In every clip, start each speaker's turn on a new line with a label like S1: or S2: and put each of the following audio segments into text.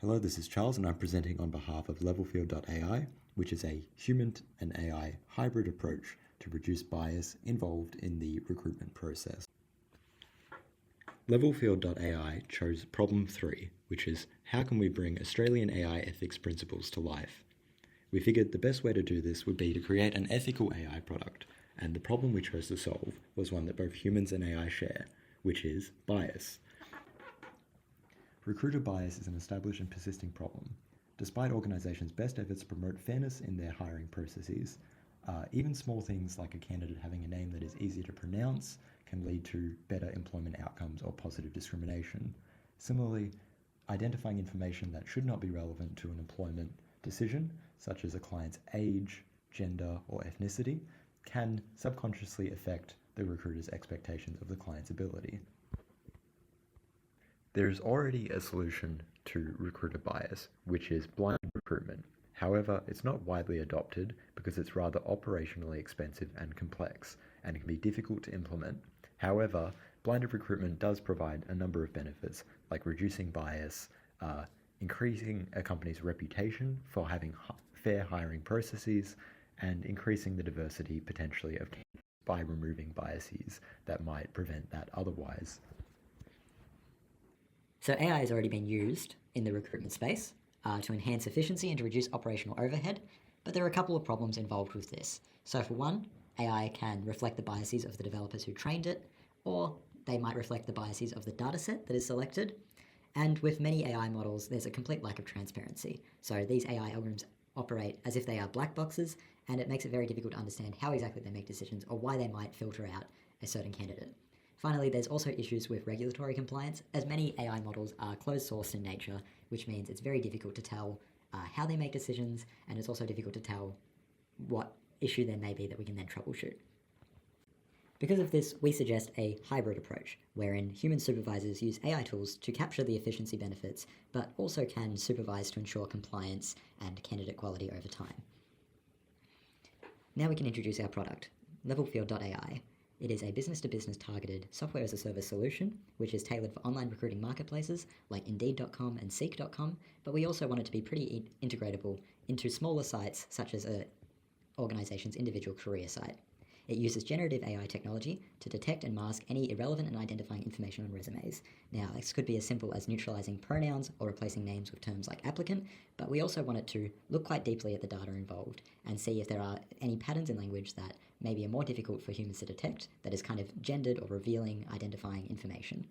S1: Hello, this is Charles and I'm presenting on behalf of Levelfield.ai, which is a human and AI hybrid approach to reduce bias involved in the recruitment process. Levelfield.ai chose problem 3, which is how can we bring Australian AI ethics principles to life? We figured the best way to do this would be to create an ethical AI product, and the problem we chose to solve was one that both humans and AI share, which is bias. Recruiter bias is an established and persisting problem. Despite organizations' best efforts to promote fairness in their hiring processes, even small things like a candidate having a name that is easy to pronounce can lead to better employment outcomes or positive discrimination. Similarly, identifying information that should not be relevant to an employment decision, such as a client's age, gender, or ethnicity, can subconsciously affect the recruiter's expectations of the client's ability. There is already a solution to recruiter bias, which is blind recruitment. However, it's not widely adopted because it's rather operationally expensive and complex, and can be difficult to implement. However, blinded recruitment does provide a number of benefits, like reducing bias, increasing a company's reputation for having fair hiring processes, and increasing the diversity potentially of candidates by removing biases that might prevent that otherwise.
S2: So AI has already been used in the recruitment space to enhance efficiency and to reduce operational overhead, but there are a couple of problems involved with this. So for one, AI can reflect the biases of the developers who trained it, or they might reflect the biases of the dataset that is selected. And with many AI models, there's a complete lack of transparency. So these AI algorithms operate as if they are black boxes, and it makes it very difficult to understand how exactly they make decisions or why they might filter out a certain candidate. Finally, there's also issues with regulatory compliance, as many AI models are closed-sourced in nature, which means it's very difficult to tell how they make decisions, and it's also difficult to tell what issue there may be that we can then troubleshoot. Because of this, we suggest a hybrid approach, wherein human supervisors use AI tools to capture the efficiency benefits, but also can supervise to ensure compliance and candidate quality over time. Now we can introduce our product, Levelfield.ai. It is a business-to-business targeted software-as-a-service solution, which is tailored for online recruiting marketplaces like Indeed.com and Seek.com, but we also want it to be pretty integratable into smaller sites such as an organization's individual career site. It uses generative AI technology to detect and mask any irrelevant and identifying information on resumes. Now, this could be as simple as neutralizing pronouns or replacing names with terms like applicant, but we also want it to look quite deeply at the data involved and see if there are any patterns in language that maybe are more difficult for humans to detect, that is kind of gendered or revealing identifying information.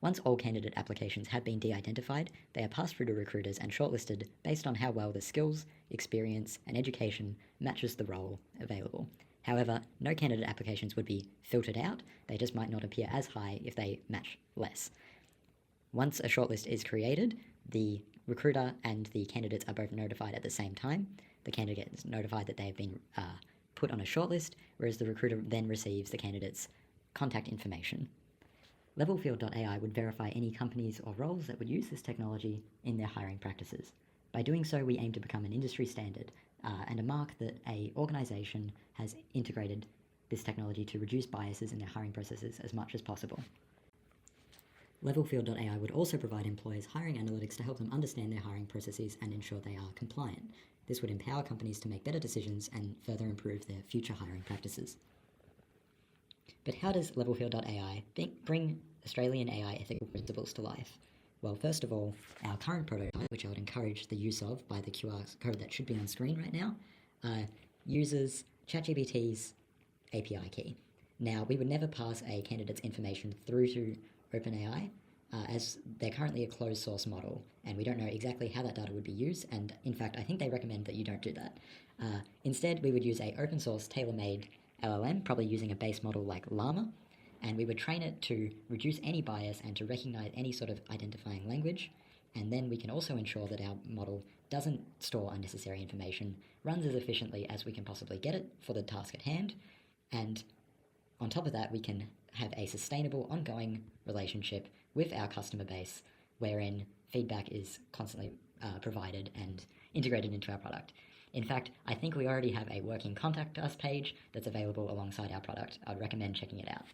S2: Once all candidate applications have been de-identified, they are passed through to recruiters and shortlisted based on how well the skills, experience, and education matches the role available. However, no candidate applications would be filtered out, they just might not appear as high if they match less. Once a shortlist is created, the recruiter and the candidates are both notified at the same time. The candidate is notified that they have been put on a shortlist, whereas the recruiter then receives the candidate's contact information. Levelfield.ai would verify any companies or roles that would use this technology in their hiring practices. By doing so, we aim to become an industry standard and a mark that an organisation has integrated this technology to reduce biases in their hiring processes as much as possible. Levelfield.ai would also provide employers hiring analytics to help them understand their hiring processes and ensure they are compliant. This would empower companies to make better decisions and further improve their future hiring practices. But how does Levelfield.ai bring Australian AI ethical principles to life? Well, first of all, our current prototype, which I would encourage the use of by the QR code that should be on screen right now, uses ChatGPT's API key. Now, we would never pass a candidate's information through to OpenAI, as they're currently a closed source model, and we don't know exactly how that data would be used, and in fact, I think they recommend that you don't do that. Instead, we would use a open source tailor-made LLM, probably using a base model like Llama, and we would train it to reduce any bias and to recognize any sort of identifying language. And then we can also ensure that our model doesn't store unnecessary information, runs as efficiently as we can possibly get it for the task at hand. And on top of that, we can have a sustainable, ongoing relationship with our customer base, wherein feedback is constantly provided and integrated into our product. In fact, I think we already have a working contact us page that's available alongside our product. I'd recommend checking it out.